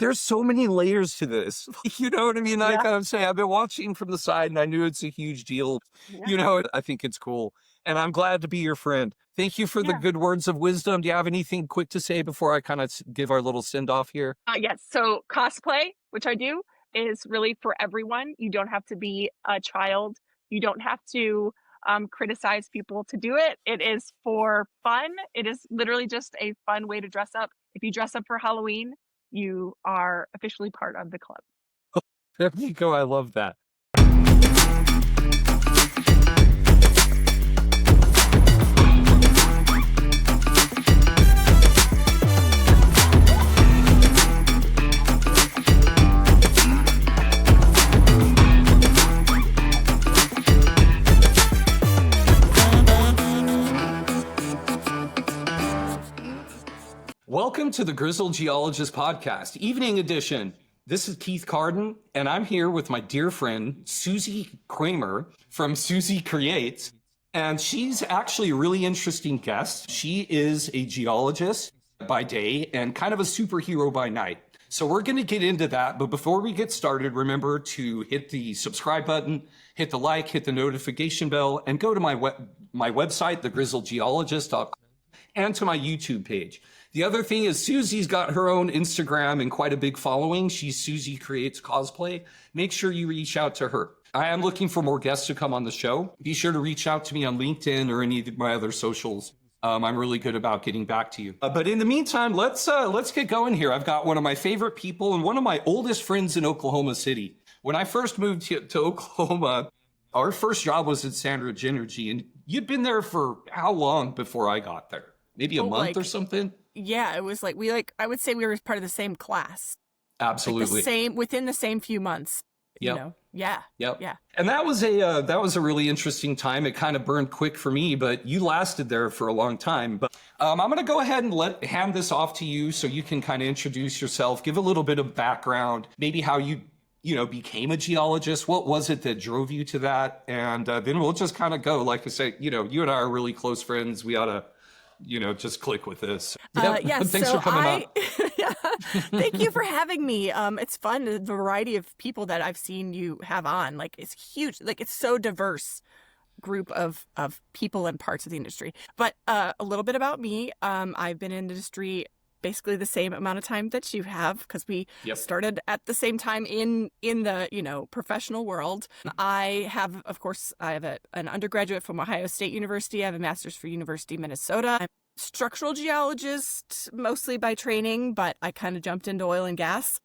there's so many layers to this. You know what I mean? I Yeah. kind of say, I've been watching from the side and I knew it's a huge deal. Yeah. You know, I think it's cool. And I'm glad to be your friend. Thank you for the good words of wisdom. Do you have anything quick to say before I kind of give our little send off here? Yes. So cosplay, which I do, is really for everyone. You don't have to be a child. You don't have to criticize people to do it. It is for fun. It is literally just a fun way to dress up. If you dress up for Halloween, you are officially part of the club. There you go. I love that. Welcome to the Grizzled Geologist podcast, evening edition. This is Keith Carden, and I'm here with my dear friend, Susie Kramer from Susie Creates. And she's actually a really interesting guest. She is a geologist by day and kind of a superhero by night. So we're going to get into that. But before we get started, remember to hit the subscribe button, hit the like, hit the notification bell, and go to my website, thegrizzledgeologist.com, and to my YouTube page. The other thing is Susie's got her own Instagram and quite a big following. She's Susie Creates Cosplay. Make sure you reach out to her. I am looking for more guests to come on the show. Be sure to reach out to me on LinkedIn or any of my other socials. I'm really good about getting back to you. But in the meantime, let's get going here. I've got one of my favorite people and one of my oldest friends in Oklahoma City. When I first moved to Oklahoma, our first job was at Sandridge Energy, and you'd been there for how long before I got there? Maybe a month or something? Yeah, it was I would say we were part of the same class. Absolutely. Like within the same few months. Yep. You know? Yeah. Yep. Yeah. And that was a really interesting time. It kind of burned quick for me, but you lasted there for a long time. But I'm going to go ahead and hand this off to you so you can kind of introduce yourself, give a little bit of background, maybe how you became a geologist. What was it that drove you to that? And then we'll just kind of go. Like I say, you and I are really close friends. We ought to just click with this. Thanks for coming on. Thank you for having me. It's fun. The variety of people that I've seen you have on, like, it's huge. Like, it's so diverse group of people and parts of the industry. But a little bit about me. I've been in industry basically the same amount of time that you have, because we started at the same time in the professional world. I have an undergraduate from Ohio State University. I have a master's from University of Minnesota. I'm a structural geologist mostly by training, but I kind of jumped into oil and gas.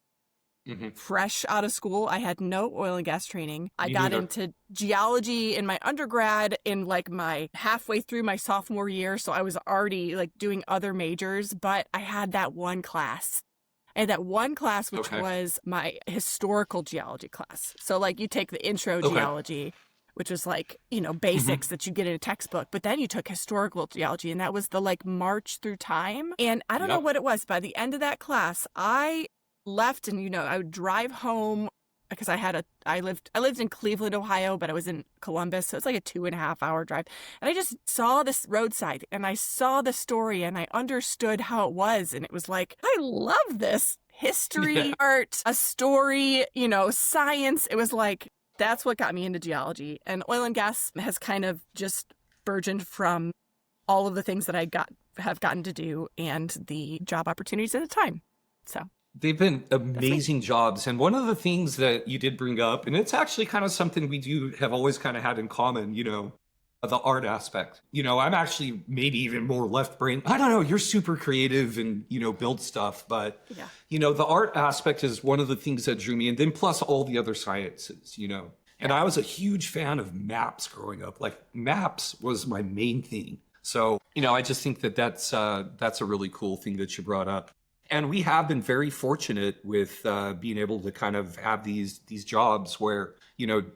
Mm-hmm. Fresh out of school, I had no oil and gas training. I got into geology in my undergrad in my halfway through my sophomore year. So I was already doing other majors, but I had that one class. I had that one class, which was my historical geology class. So you take the intro geology, which was basics that you get in a textbook, but then you took historical geology, and that was the March through time. And I don't know what it was. By the end of that class, I left, and I would drive home because I lived in Cleveland, Ohio, but I was in Columbus, so it's like a 2.5 hour drive. And I just saw this roadside, and I saw the story, and I understood how it was, and it was I love this history, art, a story, science. It was that's what got me into geology, and oil and gas has kind of just burgeoned from all of the things that I have gotten to do and the job opportunities at the time. So. They've been amazing jobs. And one of the things that you did bring up, and it's actually kind of something we do have always kind of had in common, the art aspect. I'm actually maybe even more left brain. I don't know. You're super creative and, build stuff. But, the art aspect is one of the things that drew me. And then plus all the other sciences, And I was a huge fan of maps growing up. Maps was my main thing. So, I just think that's a really cool thing that you brought up. And we have been very fortunate with being able to kind of have these jobs where,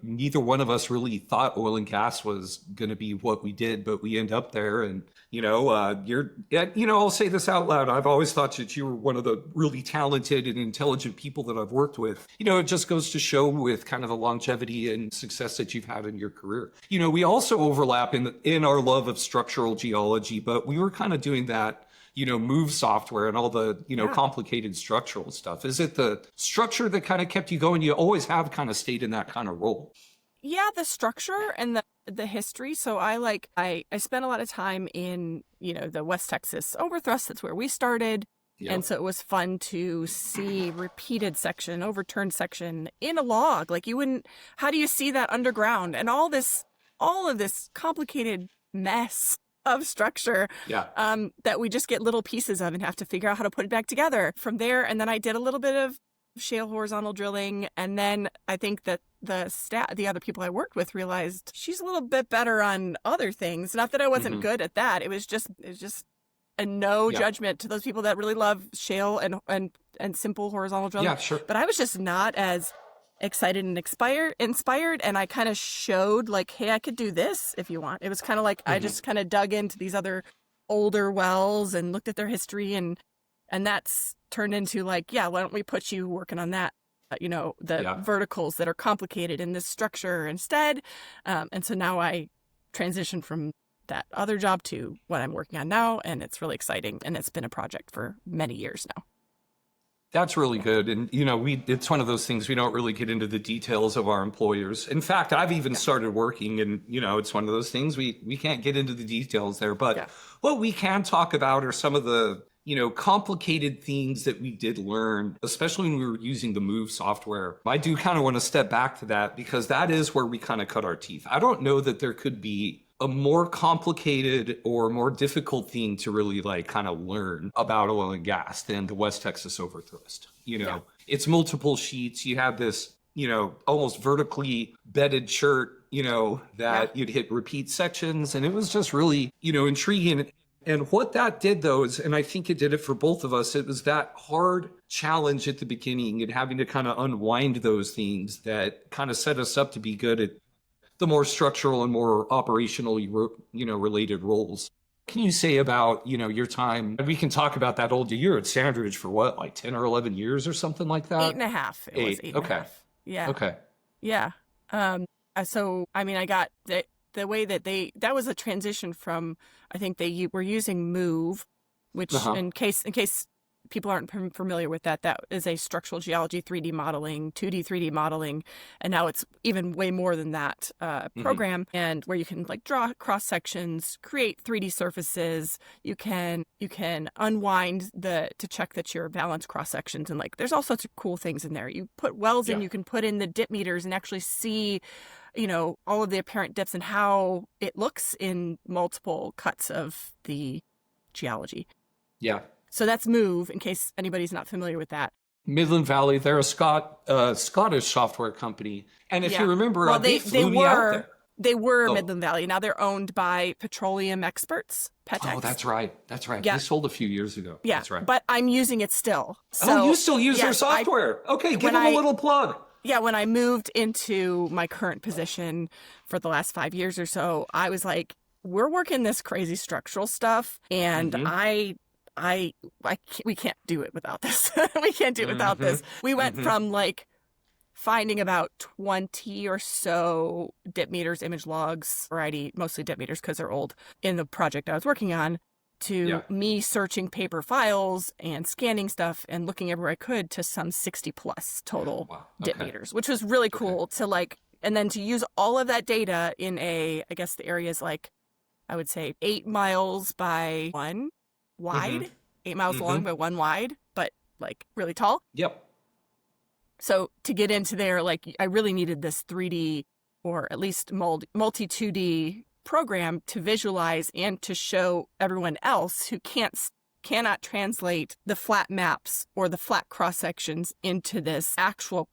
neither one of us really thought oil and gas was going to be what we did, but we end up there. And, I'll say this out loud. I've always thought that you were one of the really talented and intelligent people that I've worked with. It just goes to show with kind of the longevity and success that you've had in your career. We also overlap in our love of structural geology, but we were kind of doing that move software and all the, complicated structural stuff? Is it the structure that kind of kept you going? You always have kind of stayed in that kind of role. Yeah, the structure and the history. So I spent a lot of time in, the West Texas overthrust. That's where we started. Yep. And so it was fun to see repeated section, overturned section in a log. Like how do you see that underground? And all of this complicated mess of structure that we just get little pieces of and have to figure out how to put it back together from there. And then I did a little bit of shale horizontal drilling. And then I think that the other people I worked with realized she's a little bit better on other things. Not that I wasn't good at that. It was just a no judgment to those people that really love shale and simple horizontal drilling. Yeah, sure. But I was just not as excited and inspired, and I kind of showed like, hey, I could do this if you want. It was kind of like I just kind of dug into these other older wells and looked at their history, and that's turned into like, why don't we put you working on that? Verticals that are complicated in this structure instead. And so now I transitioned from that other job to what I'm working on now, and it's really exciting, and it's been a project for many years now. That's really good. And it's one of those things we don't really get into the details of our employers. In fact, I've even started working, and it's one of those things we can't get into the details there, but what we can talk about are some of the complicated things that we did learn, especially when we were using the Move software. I do kind of want to step back to that because that is where we kind of cut our teeth. I don't know that there could be a more complicated or more difficult thing to really kind of learn about oil and gas than the West Texas overthrust. It's multiple sheets. You have this, almost vertically bedded shirt, that you'd hit repeat sections. And it was just really, intriguing. And what that did, though, is, and I think it did it for both of us, it was that hard challenge at the beginning and having to kind of unwind those things that kind of set us up to be good at the more structural and more operationally, related roles. Can you say about, your time? And we can talk about that old year at Sandridge for what, like 10 or 11 years or something like that? 8.5. It was 8.5. Yeah. Okay. Yeah. So, I mean, I got the way that was a transition from, I think they were using Move, which in case people aren't familiar with that is a structural geology 3D modeling, 2D 3D modeling, and now it's even way more than that program, and where you can draw cross sections, create 3D surfaces. You can unwind to check that your balanced cross sections, and there's all sorts of cool things in there. You put wells in, you can put in the dip meters and actually see all of the apparent dips and how it looks in multiple cuts of the geology. Yeah. So that's Move, in case anybody's not familiar with that. Midland Valley, they're a Scottish software company. And if you remember, they flew me out there. They were Midland Valley. Now they're owned by Petroleum Experts, Petex. Oh, that's right. Yeah. They sold a few years ago. Yeah, that's right. But I'm using it still. So, you still use their software? Okay, give them a little plug. Yeah, when I moved into my current position for the last 5 years or so, I was like, we're working this crazy structural stuff, and we can't do it without this. We can't do it without this. We went from finding about 20 or so dip meters, image logs, variety, mostly dip meters because they're old, in the project I was working on, to me searching paper files and scanning stuff and looking everywhere I could to some 60 plus total dip meters, which was really cool to and then to use all of that data in I guess the area is I would say 8 miles by 1 wide, 8 miles long by 1 wide, but really tall. Yep. So to get into there, I really needed this 3D or at least multi 2D program to visualize and to show everyone else who cannot translate the flat maps or the flat cross sections into this actual,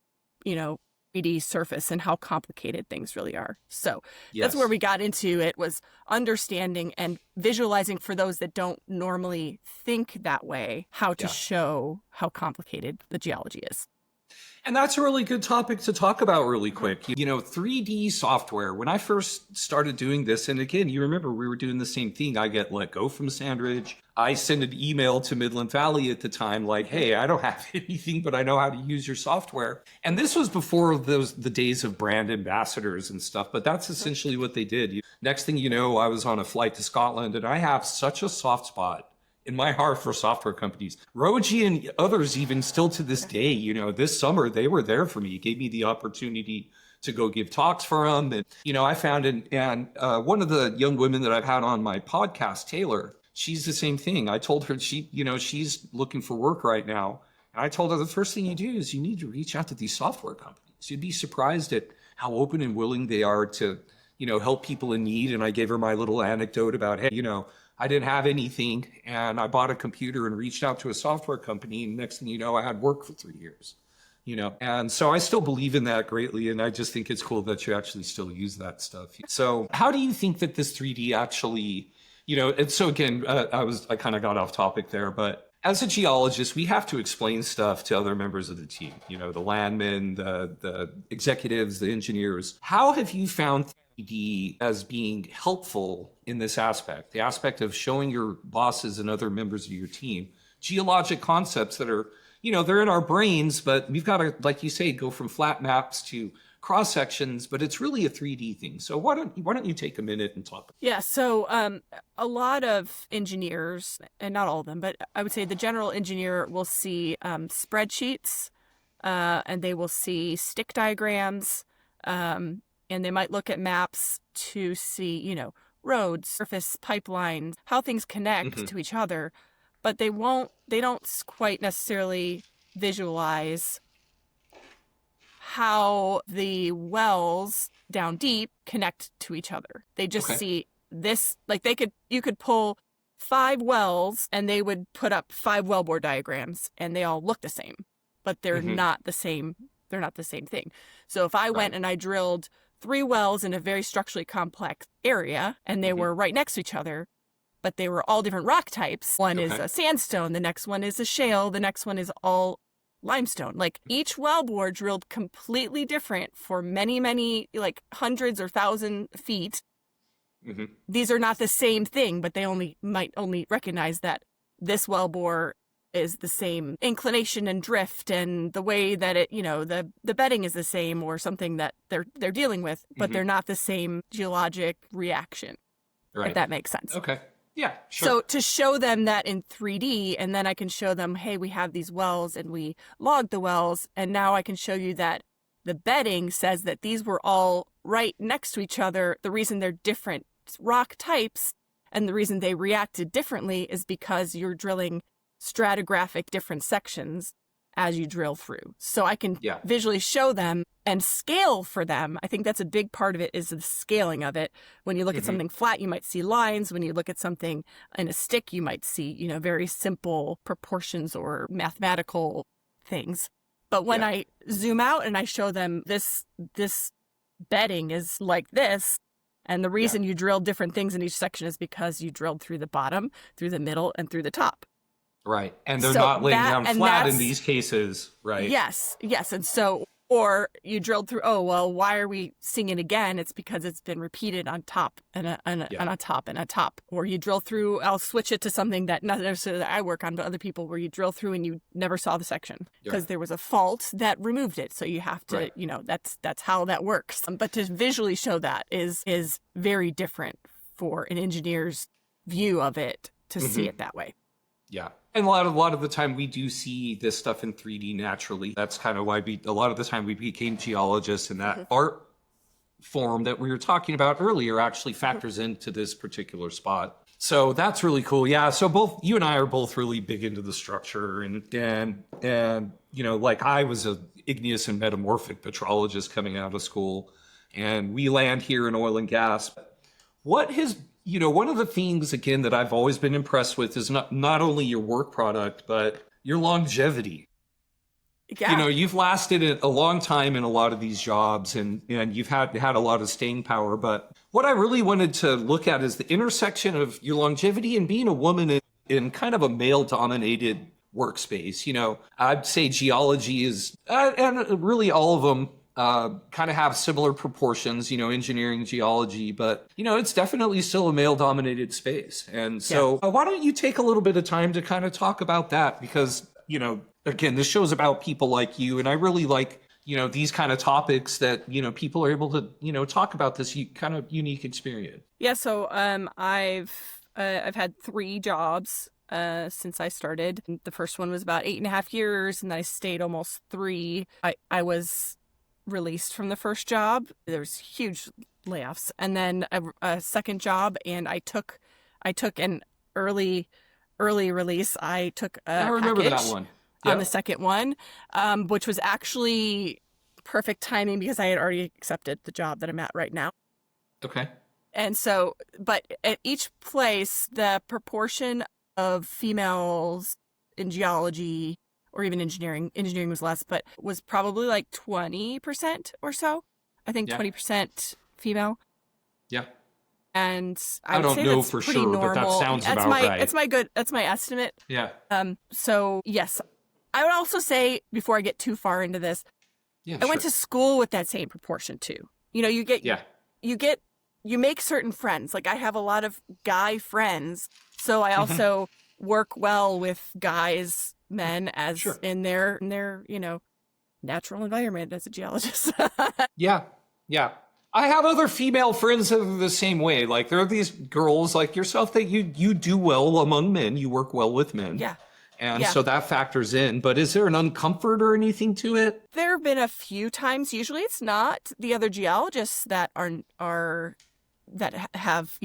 3D surface and how complicated things really are. So that's where we got into it, was understanding and visualizing for those that don't normally think that way, how to show how complicated the geology is. And that's a really good topic to talk about really quick. 3D software, when I first started doing this, and again, you remember we were doing the same thing. I get let go from Sandridge. I sent an email to Midland Valley at the time hey, I don't have anything, but I know how to use your software. And this was before the days of brand ambassadors and stuff, but that's essentially what they did. Next thing you know, I was on a flight to Scotland, and I have such a soft spot in my heart for software companies. Roji and others, even still to this day, you know, this summer, they were there for me, gave me the opportunity to go give talks for them. And, you know, I found one of the young women that I've had on my podcast, Taylor, she's the same thing. I told her she's looking for work right now. And I told her the first thing you do is you need to reach out to these software companies. You'd be surprised at how open and willing they are to, you know, help people in need. And I gave her my little anecdote about, hey, you know, I didn't have anything and I bought a computer and reached out to a software company. And next thing you know, I had work for 3 years, you know. And so I still believe in that greatly. And I just think it's cool that you actually still use that stuff. So how do you think that this 3D actually, you know, and so again, I kind of got off topic there, but as a geologist, we have to explain stuff to other members of the team, you know, the landmen, the executives, the engineers. How have you found 3D as being helpful in this aspect, the aspect of showing your bosses and other members of your team geologic concepts that are, you know, they're in our brains, but we've got to, like you say, go from flat maps to cross sections, but it's really a 3D thing. So why don't you take a minute and talk? Yeah. So a lot of engineers, and not all of them, but I would say the general engineer will see spreadsheets, and they will see stick diagrams, and they might look at maps to see, you know, roads, surface pipelines, how things connect to each other, but they don't quite necessarily visualize how the wells down deep connect to each other. They just see this, like you could pull 5 wells and they would put up 5 wellbore diagrams and they all look the same, but they're not the same. They're not the same thing. So if I went and I drilled 3 wells in a very structurally complex area and they were right next to each other, but they were all different rock types. One is a sandstone, the next one is a shale, the next one is all limestone. Like each wellbore drilled completely different for many, many, like hundreds or 1,000 feet. These are not the same thing, but they might only recognize that this wellbore is the same inclination and drift and the way that it, you know, the bedding is the same or something that they're dealing with, but they're not the same geologic reaction. If that makes sense. Okay. Yeah, sure. So to show them that in 3D, and then I can show them, hey, we have these wells and we logged the wells, and now I can show you that the bedding says that these were all right next to each other. The reason they're different rock types and the reason they reacted differently is because you're drilling stratigraphic different sections as you drill through. So I can visually show them and scale for them. I think that's a big part of it, is the scaling of it. When you look at something flat, you might see lines. When you look at something in a stick, you might see, you know, very simple proportions or mathematical things. But when I zoom out and I show them this bedding is like this, and the reason you drilled different things in each section is because you drilled through the bottom, through the middle, and through the top. Right. And they're not laying down flat in these cases, right? Yes. And so, or you drilled through, oh, well, why are we seeing it again? It's because it's been repeated on top and on top and on top. Or you drill through, I'll switch it to something that not necessarily that I work on, but other people, where you drill through and you never saw the section because there was a fault that removed it. So you have to, you know, that's how that works. But to visually show that is very different for an engineer's view of it to see it that way. Yeah. And a lot of the time we do see this stuff in 3D naturally. That's kind of why a lot of the time we became geologists, and that art form that we were talking about earlier actually factors into this particular spot. So that's really cool. Yeah. So both you and I are both really big into the structure, and you know, like I was a igneous and metamorphic petrologist coming out of school, and we land here in oil and gas. What has, you know, one of the things, again, that I've always been impressed with is not only your work product, but your longevity. Yeah. You know, you've lasted a long time in a lot of these jobs, and you've had a lot of staying power. But what I really wanted to look at is the intersection of your longevity and being a woman in kind of a male-dominated workspace. You know, I'd say geology is, and really all of them, kind of have similar proportions, you know, engineering, geology, but, you know, it's definitely still a male-dominated space. And so why don't you take a little bit of time to kind of talk about that? Because, you know, again, this show's about people like you, and I really like, you know, these kind of topics that, you know, people are able to, you know, talk about this kind of unique experience. Yeah, so I've had 3 jobs since I started. The first one was about 8.5 years, and then I stayed almost 3. I was released from the first job. There was huge layoffs, and then a second job, and I took an early release. I took a I remember that package one. on Yep. the second one, which was actually perfect timing because I had already accepted the job that I'm at right now. Okay. And so, but at each place, the proportion of females in geology or even engineering was less, but was probably like 20% or so. I think Yeah. 20% female. Yeah. And I would don't say know that's for pretty sure, but that normal. sounds That's about my right. that's my estimate. Yeah. So yes, I would also say before I get too far into this, Yeah, I went sure. to school with that same proportion too. You know, Yeah. you make certain friends. Like I have a lot of guy friends, so I Mhm. also work well with guys, men as Sure. in their natural environment as a geologist. Yeah. Yeah. I have other female friends that are the same way. Like there are these girls like yourself that you do well among men. You work well with men. Yeah. And Yeah. so that factors in. But is there an uncomfort or anything to it? There have been a few times. Usually, it's not the other geologists that have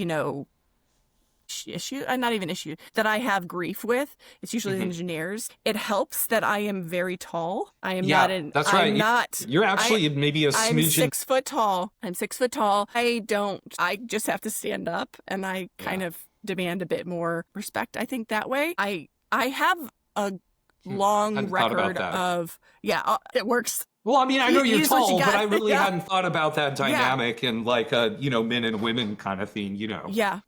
issue, not even issue, that I have grief with. It's usually the Mhm. engineers. It helps that I am very tall. I am Yeah, not an. that's I'm right. not. You're actually maybe a I'm smidgen. 6 foot tall. I'm 6 foot tall. I just have to stand up, and I kind Yeah. of demand a bit more respect. I think that way. I have a long Hadn't thought about record that. of, it works. Well, I mean, I know you're Use what you tall, but got. I really Yeah. hadn't thought about that Yeah. dynamic and like a, men and women kind of thing, Yeah,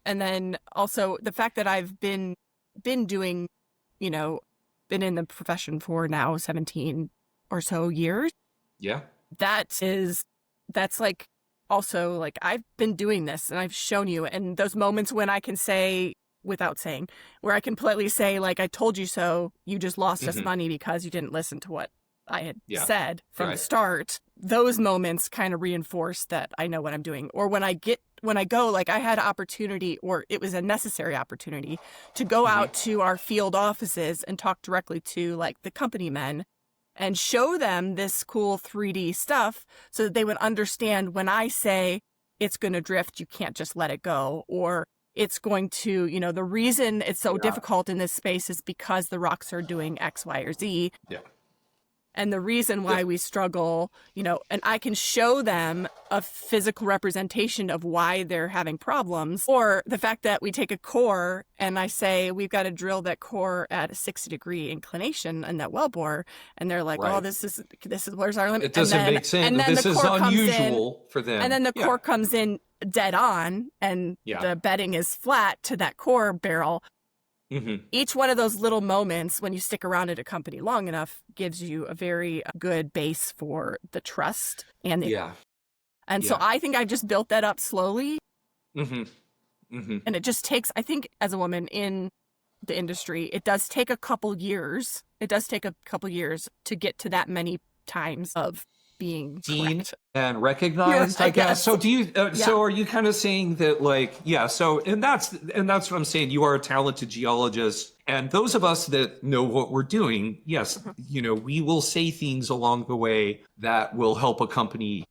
and then also the fact that I've been doing, been in the profession for now 17 or so years. Yeah. That's like also like I've been doing this and I've shown you, and those moments when I can say without saying, where I can politely say like, I told you so, you just lost us Mhm. money because you didn't listen to what I had Yeah. said from the Right. start. Those moments kind of reinforce that I know what I'm doing. Or when I go, like I had opportunity, or it was a necessary opportunity to go Mhm. out to our field offices and talk directly to like the company men and show them this cool 3D stuff so that they would understand when I say it's going to drift, you can't just let it go, or it's going to, the reason it's so Yeah. difficult in this space is because the rocks are doing X, Y, or Z. Yeah. And the reason why we struggle, and I can show them a physical representation of why they're having problems, or the fact that we take a core and I say, we've got to drill that core at a 60-degree inclination in that wellbore. And they're like, Right. oh, this is where's our limit? It doesn't make sense. And then This the is core comes in, unusual for them. and then the Yeah. core comes in dead on, and Yeah. the bedding is flat to that core barrel. Mhm. Each one of those little moments, when you stick around at a company long enough, gives you a very good base for the trust and Yeah. so Yeah. I think I've just built that up slowly, Mhm. Mhm. and it just takes, I think, as a woman in the industry, it does take a couple years. It does take a couple years to get to that many times of being Seen correct. and recognized, I guess. Yes. So do you? Yeah. So are you kind of saying that, like, yeah? So and that's what I'm saying. You are a talented geologist, and those of us that know what we're doing, yes, we will say things along the way that will help a company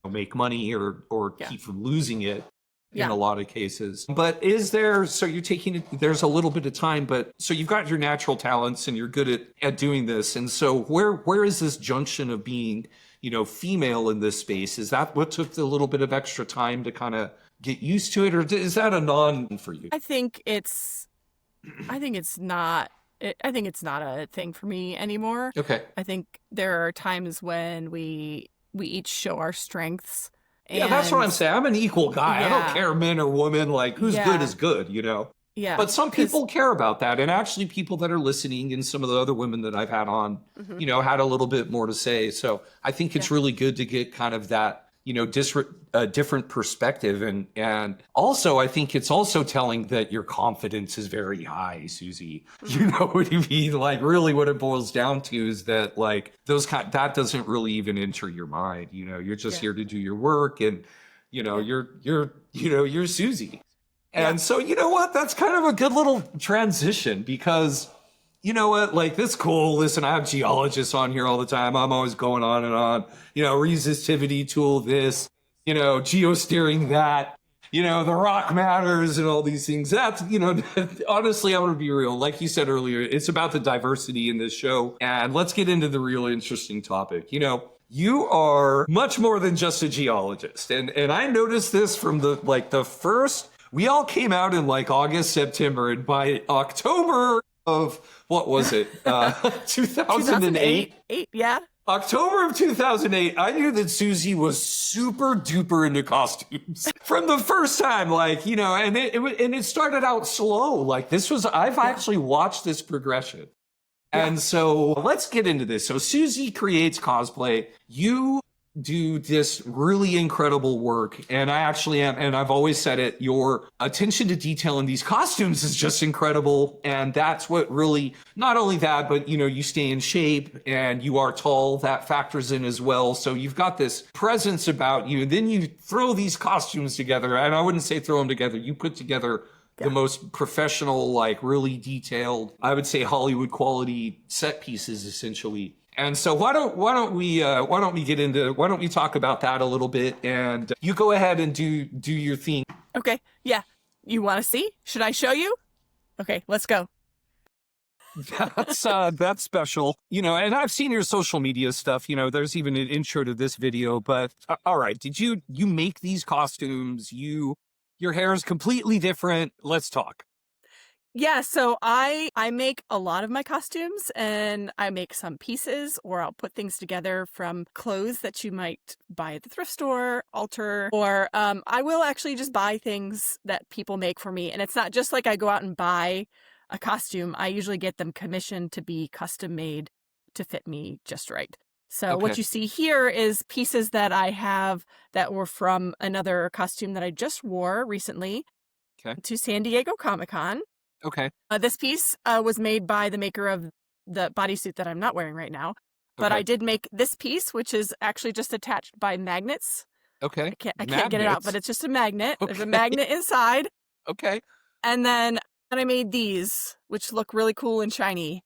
make money or Yeah. keep from losing it. In Yeah. a lot of cases. But is there, so you're taking it, there's a little bit of time, but so you've got your natural talents and you're good at doing this. And so where is this junction of being, female in this space? Is that what took the little bit of extra time to kind of get used to it? Or is that a non for you? I think it's not a thing for me anymore. Okay. I think there are times when we each show our strengths. Yeah, that's what I'm saying. I'm an equal guy. I don't Yeah. care men or women, like who's good Yeah. is good, Yeah. But some 'Cause- people care about that. And actually people that are listening and some of the other women that I've had on, Mhm. had a little bit more to say. So I think it's really good to get kind of that, different perspective. And also, I think it's also telling that your confidence is very high, Susie. You know what I mean? Like really what it boils down to is that like that doesn't really even enter your mind. You're just here to do your work and, you're Susie. And so, you know what? That's kind of a good little transition because, you know what? Like, this cool. Listen, I have geologists on here all the time. I'm always going on and on. You know, resistivity tool, this, you know, geosteering, that, you know, the rock matters and all these things. That's, you know, honestly, I'm going to be real. Like you said earlier, it's about the diversity in this show. And let's get into the real interesting topic. You know, you are much more than just a geologist. And I noticed this from the first, we all came out in like August, September, and by October of, what was it? 2008? Yeah. October of 2008, I knew that Susie was super duper into costumes from the first time. Like, you know, and it started out slow. Like, I've actually watched this progression. And so let's get into this. So Susie creates cosplay. You do this really incredible work. And I actually am, and I've always said it, your attention to detail in these costumes is just incredible. And that's what really, not only that, but, you know, you stay in shape and you are tall. That factors in as well. So you've got this presence about you. Then you throw these costumes together. And I wouldn't say throw them together. You put together the most professional, like really detailed, I would say Hollywood quality set pieces, essentially. And so why don't we talk about that a little bit, and you go ahead and do your thing. Okay. Yeah. You want to see? Should I show you? Okay, let's go. That's special, you know. And I've seen your social media stuff. You know, there's even an intro to this video. But all right, did you make these costumes? Your hair is completely different. Let's talk. Yeah, so I make a lot of my costumes, and I make some pieces, or I'll put things together from clothes that you might buy at the thrift store, alter, or I will actually just buy things that people make for me. And it's not just like I go out and buy a costume. I usually get them commissioned to be custom made to fit me just right. So what you see here is pieces that I have that were from another costume that I just wore recently to San Diego Comic-Con. Okay. This piece was made by the maker of the bodysuit that I'm not wearing right now. But I did make this piece, which is actually just attached by magnets. Okay. I can't get it out, but it's just a magnet. There's a magnet inside. Okay. And then I made these, which look really cool and shiny.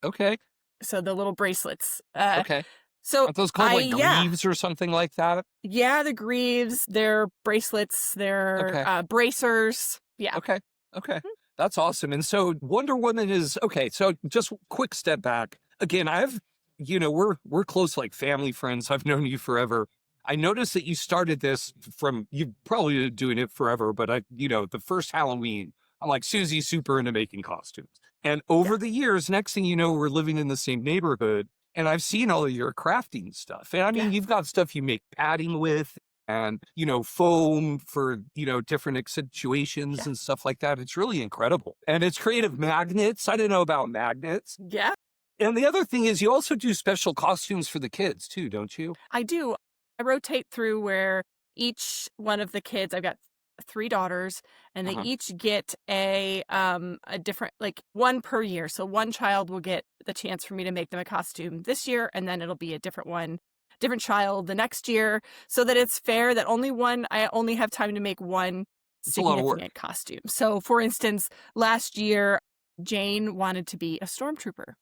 Okay. So the little bracelets. Okay. So are those called like greaves or something like that? Yeah, the greaves. They're bracelets. They're bracers. Yeah. Okay. That's awesome. And so Wonder Woman is, so just quick step back. Again, we're close, like family friends. I've known you forever. I noticed that you started this you've probably been doing it forever, but the first Halloween, I'm like, Susie's super into making costumes. And over the years, next thing you know, we're living in the same neighborhood. And I've seen all of your crafting stuff. And I mean, you've got stuff you make padding with and, foam for, different situations and stuff like that. It's really incredible. And it's creative magnets. I didn't know about magnets. Yeah. And the other thing is you also do special costumes for the kids too, don't you? I do. I rotate through where each one of the kids, I've got 3 daughters, and they each get a different, like one per year. So one child will get the chance for me to make them a costume this year, and then it'll be a different child the next year, so that it's fair that I only have time to make one significant costume. So for instance, last year, Jane wanted to be a stormtrooper.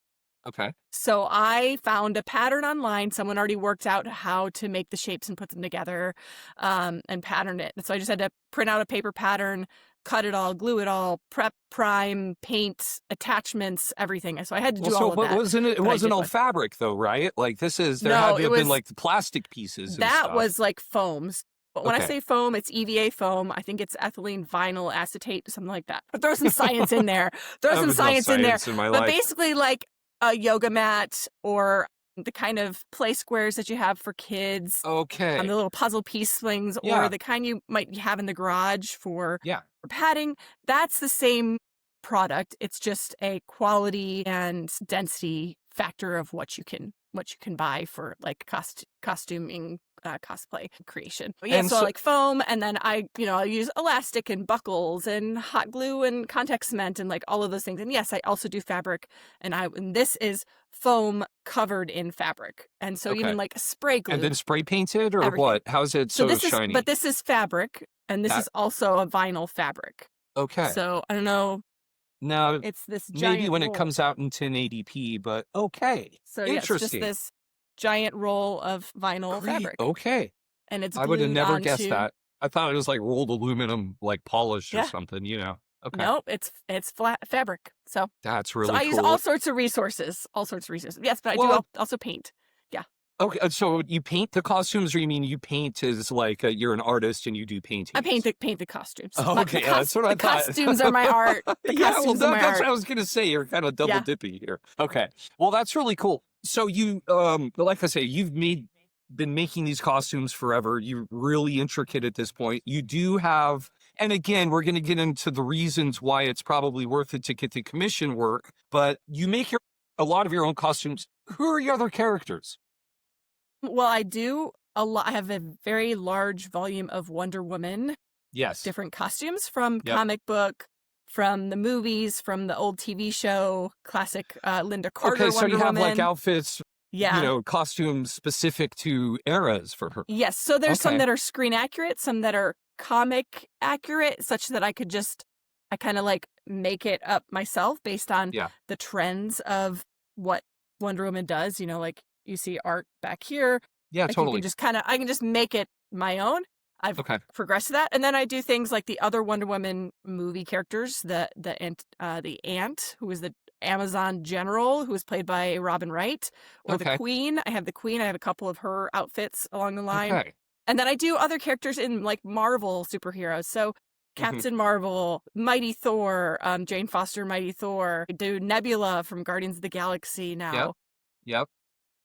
Okay. So I found a pattern online. Someone already worked out how to make the shapes and put them together and pattern it. So I just had to print out a paper pattern, cut it all, glue it all, prep, prime, paint, attachments, everything. So I had to do all of that. It wasn't all fabric though, right? Like had to have been like the plastic pieces and that stuff. Was like foams. But when I say foam, it's EVA foam. I think it's ethylene vinyl acetate, something like that. But throw some science in there. But basically like a yoga mat or the kind of play squares that you have for kids. Okay. The little puzzle piece things or the kind you might have in the garage for padding. That's the same product. It's just a quality and density factor of what you can buy for like costuming cosplay creation. But so like foam, and then I'll use elastic and buckles and hot glue and contact cement and like all of those things. And yes, I also do fabric, and this is foam covered in fabric. And so even like spray glue. And then spray painted or everything. What? How's it so shiny? But this is fabric, and this is also a vinyl fabric. Okay. So I don't know. Now, It's this maybe giant when it roll. comes out in 1080p, but okay. So yeah, it's just Interesting. this giant roll of vinyl Great. fabric, Okay. and it's I would have glued never guessed onto. that. I thought it was like rolled aluminum, like polished or Yeah, something, Okay. nope, it's flat fabric. So That's so really I use all cool. sorts of resources, Yes, but I do Well, also paint. Yeah, okay. So you paint the costumes, or you mean you paint as like you're an artist and you do I paintings? paint the costumes. Oh, okay. Yeah, that's what I The costumes are my art. thought. The Yeah, well, costumes are my that's what art. I was going to say. You're kind of double Yeah. dippy here. Okay. Well, that's really cool. So you, like I say, been making these costumes forever. You're really intricate at this point. You do have, and again, we're going to get into the reasons why it's probably worth it to get the commission work, but you make a lot of your own costumes. Who are your other characters? Well, I do a lot. I have a very large volume of Wonder Woman, Yes. different costumes from Yep. comic book, from the movies, from the old TV show, classic Linda Carter Okay, so Wonder you have like Woman. outfits, Yeah. costumes specific to eras for her. Yes. So there's some Okay. that are screen accurate, some that are comic accurate, such that I kind of like make it up myself based on Yeah. the trends of what Wonder Woman does. Like you see art back here. Yeah, Like totally. I can just make it my own. I've Okay. progressed to that, and then I do things like the other Wonder Woman movie characters, the ant, who is the Amazon general, who is played by Robin Wright, or the Okay. Queen. I have the Queen. I have a couple of her outfits along the line, Okay. and then I do other characters in like Marvel superheroes. So Captain Marvel, Mighty Thor, Jane Foster, Mighty Thor. I do Nebula from Guardians of the Galaxy now. Yep. Yep.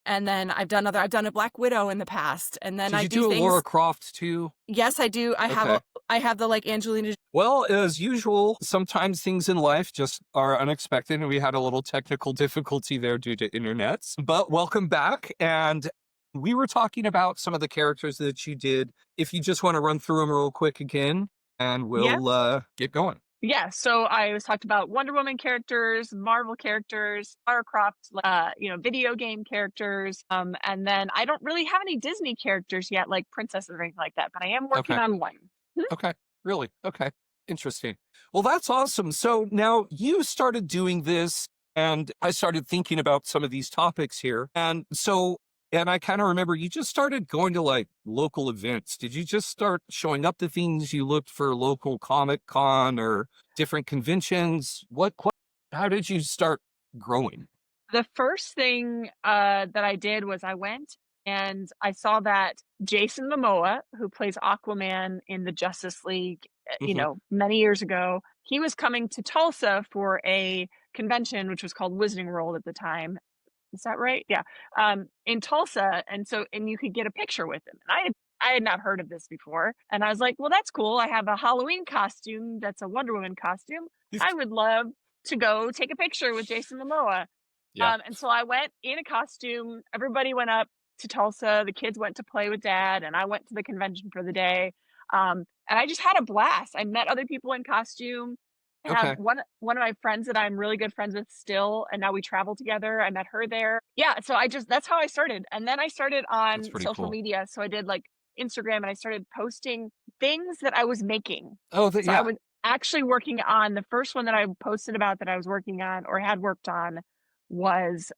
And then I've done a Black Widow in the past, and then Did I you do do a things. Laura Croft too? Yes, I do. Okay. I have the like Angelina. Well, as usual, sometimes things in life just are unexpected, and we had a little technical difficulty there due to internets. But welcome back, and we were talking about some of the characters that you did. If you just want to run through them real quick again, and we'll get going. Yeah, so I was talked about Wonder Woman characters, Marvel characters, Lara Croft, video game characters, and then I don't really have any Disney characters yet, like princesses or anything like that, but I am working Okay. on one. Okay. Really? Okay. Interesting. Well, that's awesome. So now you started doing this, and I started thinking about some of these topics here. And I kind of remember you just started going to like local events. Did you just start showing up to things? You looked for local Comic Con or different conventions? How did you start growing? The first thing that I did was I went and I saw that Jason Momoa, who plays Aquaman in the Justice League, Mhm. many years ago, he was coming to Tulsa for a convention, which was called Wizarding World at the time. Is that right? Yeah. In Tulsa, and you could get a picture with him. And I had not heard of this before, and I was like, well, that's cool. I have a Halloween costume that's a Wonder Woman costume. I would love to go take a picture with Jason Momoa. Yeah. And so I went in a costume. Everybody went up to Tulsa. The kids went to play with dad, and I went to the convention for the day. And I just had a blast. I met other people in costume. I have Okay. one of my friends that I'm really good friends with still, and now we travel together. I met her there. Yeah, so that's how I started. And then I started That's on pretty social cool. media. So I did like Instagram, and I started posting things that I was making. Oh, So I yeah. was actually working on the first one that I posted about that I was working on or had worked on was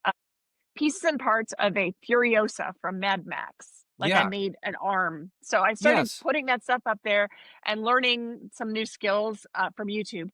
pieces and parts of a Furiosa from Mad Max. Like I Yeah. made an arm. So I started Yes. putting that stuff up there and learning some new skills from YouTube.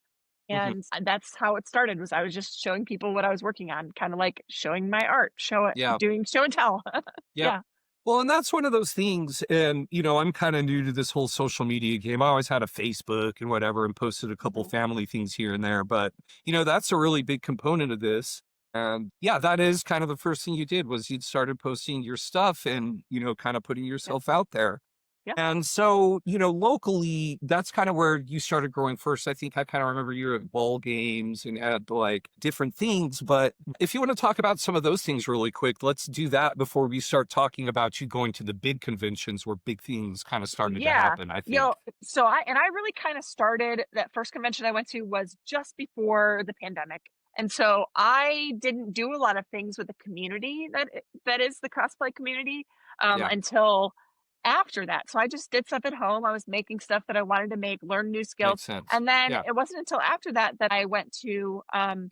Mhm. And that's how it started. Was I was just showing people what I was working on, kind of like showing my art, Yeah. doing show and tell. Yep. Yeah. Well, and that's one of those things. And, I'm kind of new to this whole social media game. I always had a Facebook and whatever and posted a couple Mhm. family things here and there. But, that's a really big component of this. And yeah, that is kind of the first thing you did was you started posting your stuff and, kind of putting Yeah. yourself out there. Yeah. And so, locally, that's kind of where you started growing first. I think I kind of remember you were at ball games and had like different things. But if you want to talk about some of those things really quick, let's do that before we start talking about you going to the big conventions where big things kind of started to Yeah. happen, I think. So I really kind of started that first convention I went to was just before the pandemic. And so I didn't do a lot of things with the community that is the cosplay community Yeah. until after that. So I just did stuff at home. I was making stuff that I wanted to make, learn new skills. Makes sense. And then Yeah. it wasn't until after that that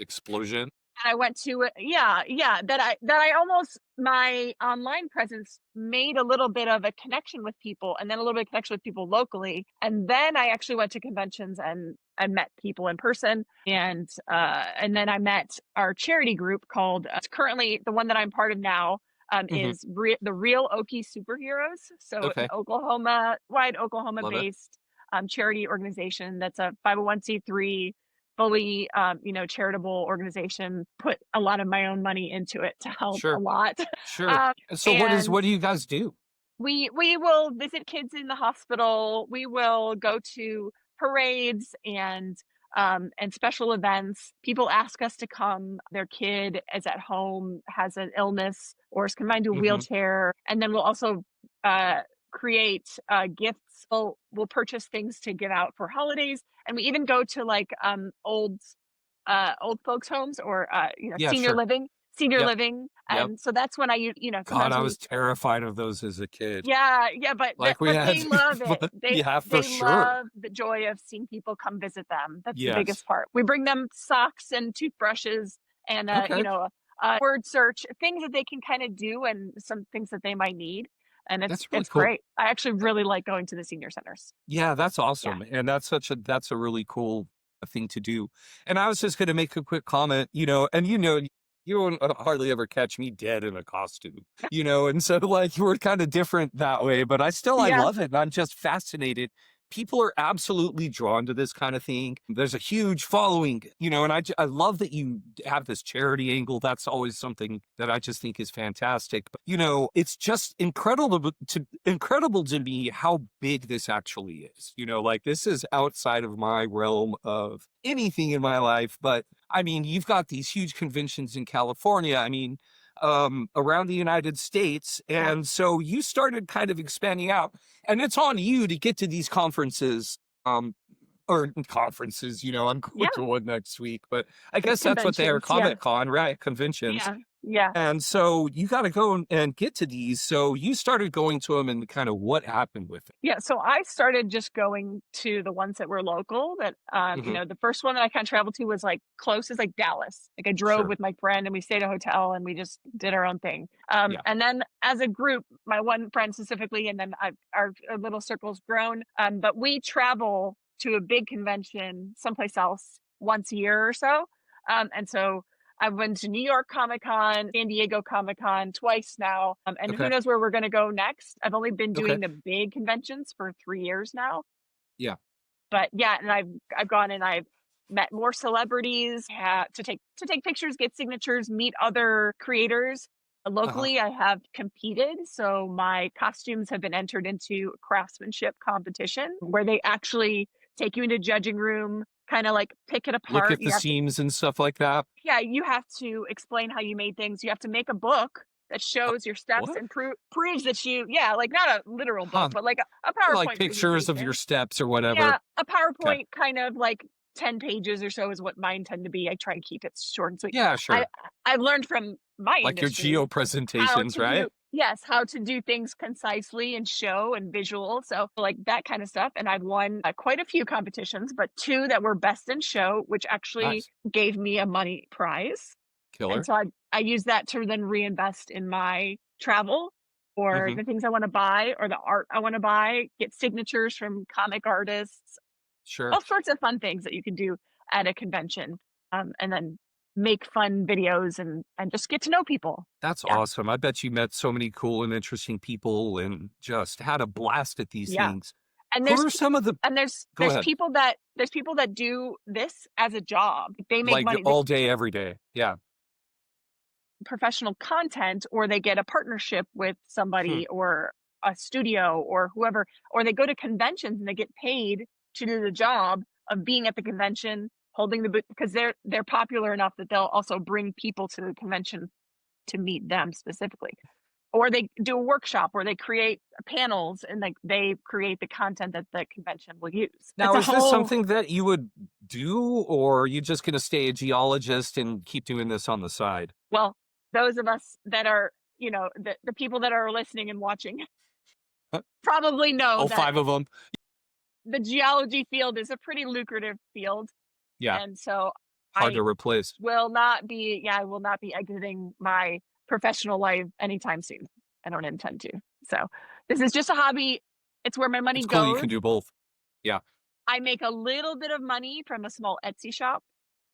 Explosion. I went to that I almost my online presence made a little bit of a connection with people, and then a little bit of connection with people locally, and then I actually went to conventions and met people in person, and then I met our charity group called it's currently the one that I'm part of now. Hmm. Is the Real Okie Superheroes. So an Okay. Oklahoma Love it. based charity organization that's a 501c3 fully charitable organization. Put a lot of my own money into it to help a Sure. lot. Sure. um, And so and what do you guys do? we will visit kids in the hospital. We will go to parades and special events. People ask us to come. Their kid is at home, has an illness, or is confined to a Hmm. wheelchair, and then we'll also create gifts. We'll purchase things to give out for holidays, and we even go to like old folks homes or Yeah, sure. senior Yep. living. Yep. And so that's when God, sometimes I we was terrified of those as a kid. yeah, but Like we but had, they love it. but They yeah, for they sure. love the joy of seeing people come visit them. That's the Yes. biggest part. We bring them socks and toothbrushes and Okay. a word search, things that they can kind of do and some things that they might need. And That's really it's cool. great. I actually really like going to the senior centers. Yeah, that's Yeah. awesome. And that's a really cool thing to do. And I was just going to make a quick comment, and you won't hardly ever catch me dead in a costume, and so like we're kind of different that way, but I Yeah. love it. And I'm just fascinated. People are absolutely drawn to this kind of thing. There's a huge following, and I love that you have this charity angle. That's always something that I just think is fantastic. But, it's just incredible to me how big this actually is. Like this is outside of my realm of anything in my life. But I mean, you've got these huge conventions in California. I mean, around the United States. Yeah. And so you started kind of expanding out, and it's on you to get to these conferences, or conferences, I'm going Yeah. to one next week, but I guess that's what they are, Conventions. Yeah. Comic-Con, right? Conventions. Yeah. Yeah. And so you got to go and get to these. So you started going to them, and kind of what happened with it. Yeah, so I started just going to the ones that were local that Hmm. the first one that I kind of traveled to was like close as like Dallas. Like I drove Sure. with my friend and we stayed at a hotel and we just did our own thing. Yeah. And then as a group, my one friend specifically, and then our little circle's grown. But we travel to a big convention someplace else once a year or so. And so I went to New York Comic Con, San Diego Comic Con twice now, and who Okay. knows where we're going to go next. I've only been Okay. doing the big conventions for 3 years now, Yeah. but yeah, and I've gone and I've met more celebrities to take pictures, get signatures, meet other creators. Uh-huh. Locally, I have competed, so my costumes have been entered into a craftsmanship competition where they actually take you into judging room, kind of like pick it Look apart. at the seams and stuff like that. Yeah, you have to explain how you made things. You have to make a book that Uh, shows your steps what? and proves that yeah, like not a literal book, Huh. but like a Like PowerPoint pictures of your presentation. steps or whatever. Yeah, a Okay. PowerPoint kind of like 10 pages or so is what mine tend to be. I try to keep it short and sweet. Yeah, I sure. I've learned from my Like your industry geo how presentations, to right? how to do things concisely and show and visual. So like that kind of stuff. And I've won quite a few competitions, but two that were best in show, which actually Nice. gave me a money prize. And Killer. so I use that to then reinvest in my travel or Hmm. the things I want to buy or the art I want to buy, get signatures from comic artists, Sure. all sorts of fun things that you can do at a convention. And then make fun videos and just get to know people. That's Yeah. awesome. I bet you met so many cool and interesting people and just had a blast at these Yeah. things. And Who are some of the, go ahead, there's people that do this as a job. They make like money. all day, every day? Yeah. Professional content or they get a partnership with Hmm. somebody or a studio or whoever, or they go to conventions and they get paid to do the job of being at the convention holding the booth because they're popular enough that they'll also bring people to the convention to meet them specifically, or they do a workshop where they create panels and they create the content that the convention will use. It's Now, a is this whole something that you would do, or are you just going to stay a geologist and keep doing this on the side? well those of us that are the people that are listening and watching probably know All that 5 of them. the geology field is a pretty lucrative field. Yeah. And so Hard I to replace. I will not be exiting my professional life anytime soon. I don't intend to. So this is just a hobby. It's where my money It's cool you goes. can do both. Yeah. I make a little bit of money from a small Etsy shop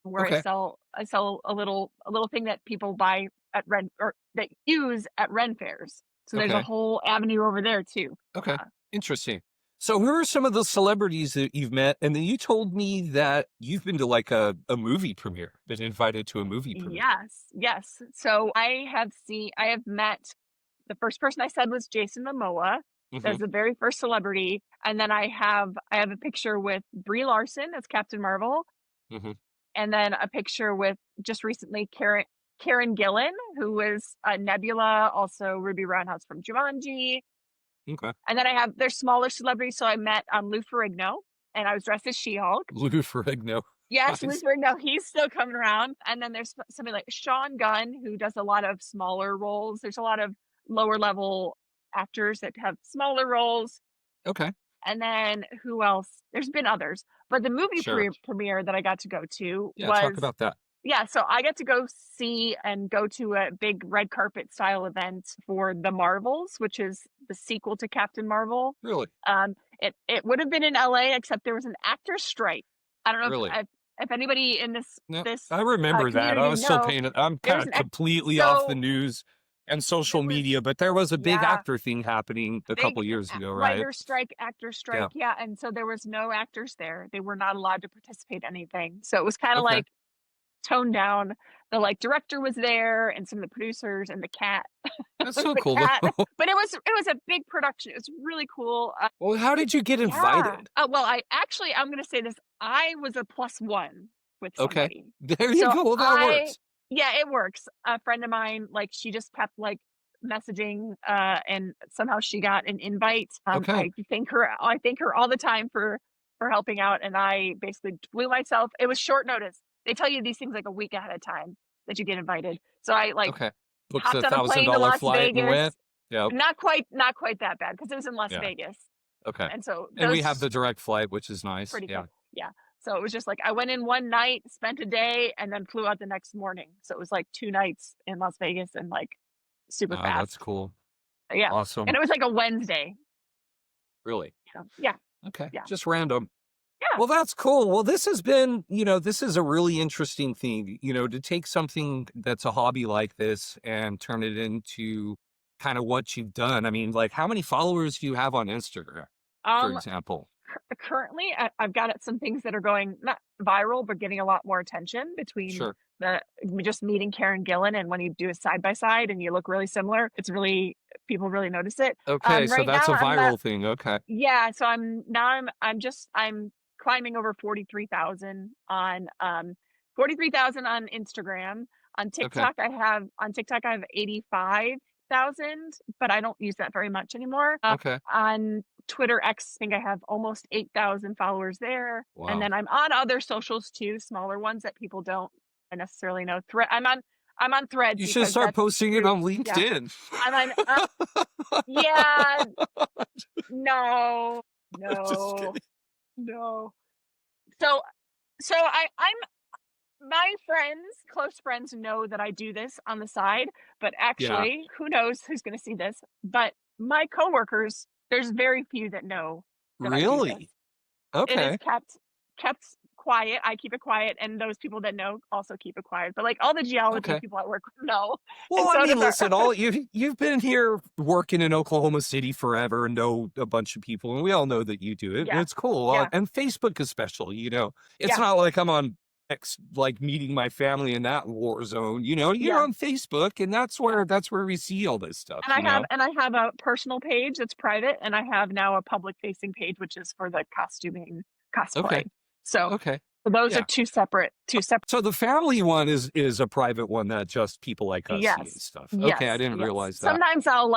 where Okay. I sell a little thing that people buy at Ren or that use at Ren fairs. So there's a Okay. whole avenue over there too. Okay. Interesting. So who are some of the celebrities that you've met? And then you told me that you've been to like a movie premiere, been invited to a movie premiere. Yes. So I have met the first person I said was Jason Momoa. That's the very first celebrity. And then I have a picture with Brie Larson as Captain Marvel. And then a picture with just recently Karen Gillan, who was Nebula, also Ruby Roundhouse from Jumanji. Okay. And then there's smaller celebrities. So I met Lou Ferrigno, and I was dressed as She-Hulk. Lou Ferrigno. Yes, Nice. Lou Ferrigno, he's still coming around. And then there's somebody like Sean Gunn, who does a lot of smaller roles. There's a lot of lower level actors that have smaller roles. Okay. And then who else? There's been others, but the movie Sure. premiere that I got to go to Yeah, was talk about that. yeah. So I got to go to a big red carpet style event for The Marvels, which is the sequel to Captain Marvel. Really? It would have been in LA, except there was an actor strike. I don't know Really? if anybody in No, this I remember that. I community was still know, paying it. I'm there kind was of an completely off the so news and social there was media, but there was a big yeah. actor thing happening a couple Big years ago, right? writer strike, actor strike, yeah. And so there was no actors there. They were not allowed to participate in anything. So it was kind of Okay. like toned down. The director was there, and some of the producers, and the cat. That's so The cool, cat. though. But it was a big production. It was really cool. Well, how did you get Yeah. invited? Well, I'm going to say this. I was a +1 with Okay. somebody. There you So go. Well, that works. yeah, it works. A friend of mine, she just kept messaging, and somehow she got an invite. Okay. I thank her all the time for helping out, and I basically flew myself. It was short notice. They tell you these things like a week ahead of time that you get invited. So I Okay. Booked hopped a on a plane to $1,000 Las flight and Vegas. went. Yep. Not quite that bad because it was in Las Yeah. Vegas. Okay. And so And we have those the direct flight, which is nice. pretty Yeah. cool. Yeah. So it was just I went in one night, spent a day, and then flew out the next morning. So it was 2 nights in Las Vegas and super Oh, fast. that's cool. Yeah. Awesome. And it was a Wednesday. Really? Yeah. Okay. Yeah. Just random. Yeah. Well, that's cool. Well, this has been, this is a really interesting thing, to take something that's a hobby like this and turn it into kind of what you've done. I mean, how many followers do you have on Instagram, for example? Currently, I've got some things that are going not viral, but getting a lot more attention between Sure. just meeting Karen Gillan, and when you do a side by side and you look really similar, people really notice it. Okay, so Right that's now, a viral thing. Okay. Yeah, so I'm climbing over 43,000 on 43,000 on Instagram. On TikTok, I have 85,000, but I don't use that very much anymore. Okay. On Twitter X, I think I have almost 8,000 followers there. Wow. And then I'm on other socials too, smaller ones that people don't necessarily know. I'm on Threads. You should because start that's posting it on Yeah. LinkedIn. I'm on. Yeah. No. Just kidding. No. So I'm my close friends know that I do this on the side, but actually, who knows who's going to see this? But my coworkers, there's very few that know that I do this. Really? It Okay. is kept quiet. I keep it quiet, and those people that know also keep it quiet. But all the geology Okay. people I work with know. Well, so I mean, does our- listen, you've been here working in Oklahoma City forever and know a bunch of people, and we all know that you do it. And Yeah. it's cool. Yeah. And Facebook especially, it's Yeah. not like I'm on X, meeting my family in that war zone. You're Yeah. on Facebook, and that's where we see all this stuff. And I have a personal page that's private, and I have now a public facing page, which is for the costuming cosplay. Okay. So Okay. those Yeah. are two separate. So the family one is a private one that just people like us see and Yes. stuff. Yes. Okay, I didn't yes. realize that. Sometimes I'll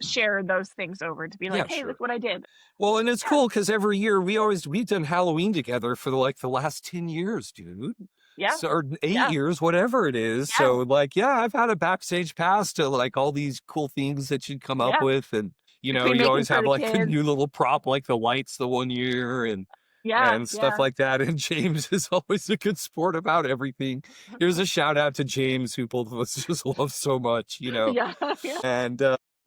share those things over to be Yeah, hey, sure. look what I did. Well, and it's cool because every year we've done Halloween together for the last 10 years, dude. Yeah. So, or 8 Yeah. years, whatever it is. Yeah. So I've had a backstage pass to all these cool things that you'd come up Yeah. with. And, You know, Between you making always for have the like a kids. new little prop, like the lights the one year Yeah, and stuff yeah. like that. And James is always a good sport about everything. Here's a shout out to James, who both of us just love so much, you know. Yeah, yeah. And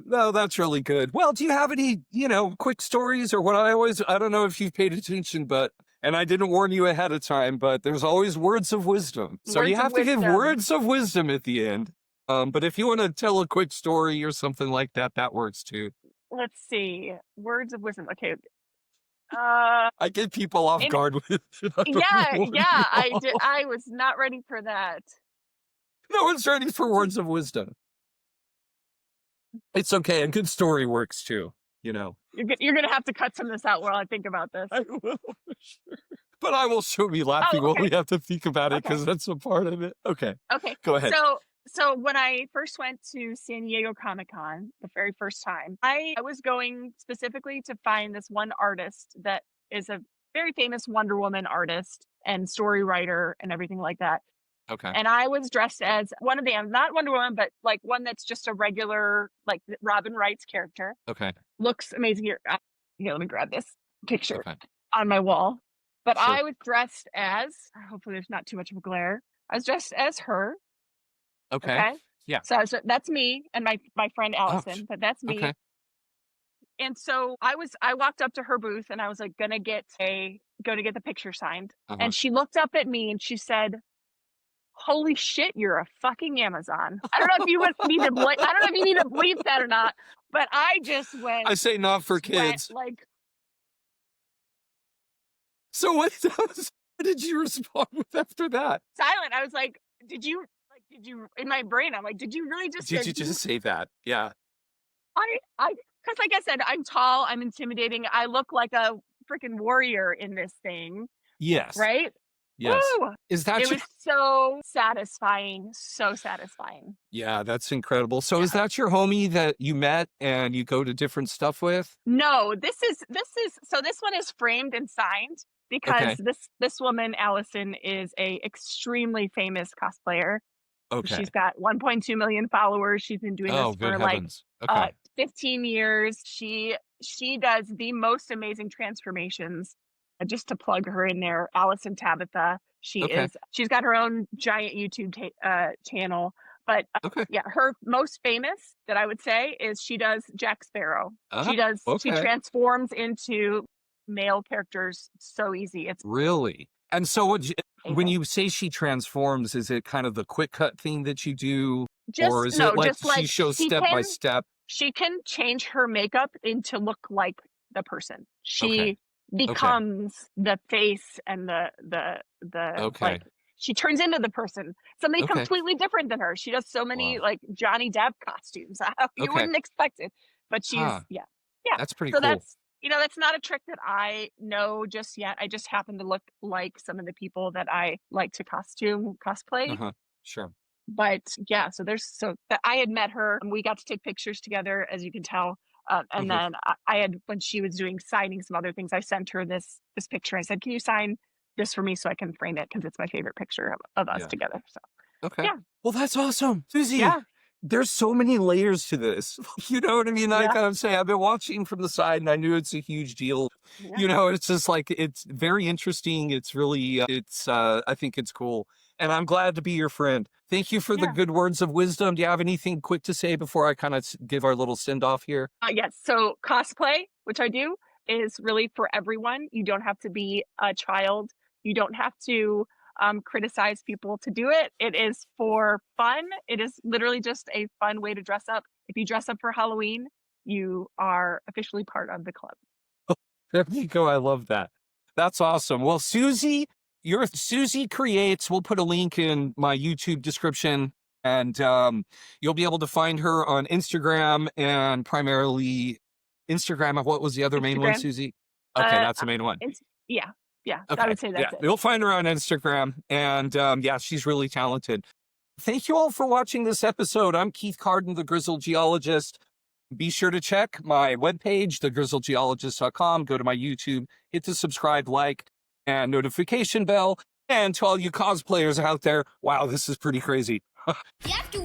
no, that's really good. Well, do you have any, you know, quick stories or what I don't know if you've paid attention, but, and I didn't warn you ahead of time, but there's always words of wisdom. So you Words of have to give wisdom. words of wisdom at the end. But if you want to tell a quick story or something like that, that works too. Let's see. Words of wisdom. Okay. I get people off In, guard with it. I don't yeah, warn yeah. you all. I was not ready for that. No one's ready for words of wisdom. It's okay. A good story works too, you know. You're gonna have to cut some of this out while I think about this. I will, sure. But I will show me laughing Oh, while we okay. have to think about it because Okay. that's a part of it. Okay, Okay. go ahead. So when I first went to San Diego Comic-Con the very first time, I was going specifically to find this one artist that is a very famous Wonder Woman artist and story writer and everything like that. Okay. And I was dressed as one of them, not Wonder Woman, but like one that's just a regular, like Robin Wright's character. Okay. Looks amazing. Here, let me grab this picture Okay. on my wall. But Sure. I was dressed as, hopefully there's not too much of a glare. I was dressed as her. Okay. Okay. Yeah. So that's me and my friend Allison, Ouch. but that's me. Okay. And so I walked up to her booth and I was like, gonna get the picture signed. Uh-huh. And she looked up at me and she said, "Holy shit, you're a fucking Amazon." I don't know if you need to I don't know if you need to bleep that or not, but I just went. I say not for kids. Like, So what did you respond with after that? silent. I was like, did you in my brain, I'm like, did you really just Did you just say that? Yeah. because like I said, I'm tall, I'm intimidating, I look like a freaking warrior in this thing, Yes. right? Yes. Woo! Is that It was so satisfying, so satisfying. Yeah, that's incredible. So is that your homie that you met and you go to different stuff with? No, this one is framed and signed because Okay. this woman, Allison, is a extremely famous cosplayer. Okay. She's got 1.2 million followers. She's been doing Oh, this good for like heavens. Okay. 15 years. She does the most amazing transformations. Just to plug her in there, Allison Tabitha. Okay. She's got her own giant YouTube channel. But Okay. yeah, her most famous that I would say is she does Jack Sparrow. She Okay. transforms into male characters so easy. It's Really? And so when amazing. you say she transforms, is it kind of the quick cut thing that you do? Or is No, it like just like she shows she step by can step? she can change her makeup to look like the person. She Okay. becomes the face and the Okay. like she turns into the person, somebody Okay. completely different than her. She does so many Wow. like Johnny Depp costumes. You Okay. wouldn't expect it, but she's Huh. yeah. That's pretty So cool. that's not a trick that I know just yet. I just happen to look like some of the people that I like to cosplay. Uh-huh. Sure. But yeah, so I had met her and we got to take pictures together, as you can tell. And Mhm. then I had, when she was signing some other things, I sent her this picture. I said, "Can you sign this for me so I can frame it? Because it's my favorite picture of us Yeah. together." So Okay. yeah. Well, that's awesome. Susie, Yeah. there's so many layers to this. You know what I mean? I Yeah. kind of say I've been watching from the side and I knew it's a huge deal. Yeah. You know, it's just like, it's very interesting. It's really, I think it's cool. And I'm glad to be your friend. Thank you for the Yeah. good words of wisdom. Do you have anything quick to say before I kind of give our little send off here? Yes. So cosplay, which I do, is really for everyone. You don't have to be a child. You don't have to criticize people to do it. It is for fun. It is literally just a fun way to dress up. If you dress up for Halloween, you are officially part of the club. There you go. I love that. That's awesome. Well, Susie, you're Susie Creates. We'll put a link in my YouTube description, and you'll be able to find her on Instagram and primarily Instagram. What was the other main one, Instagram. Susie? Okay, that's the main one. Yeah. I Okay, would say that's it. You'll find her on Instagram, and yeah, she's really talented. Thank you all for watching this episode. I'm Keith Carden, the Grizzled Geologist. Be sure to check my webpage, thegrizzledgeologist.com. Go to my YouTube, hit the subscribe, like, and notification bell. And to all you cosplayers out there, wow, this is pretty crazy. You have to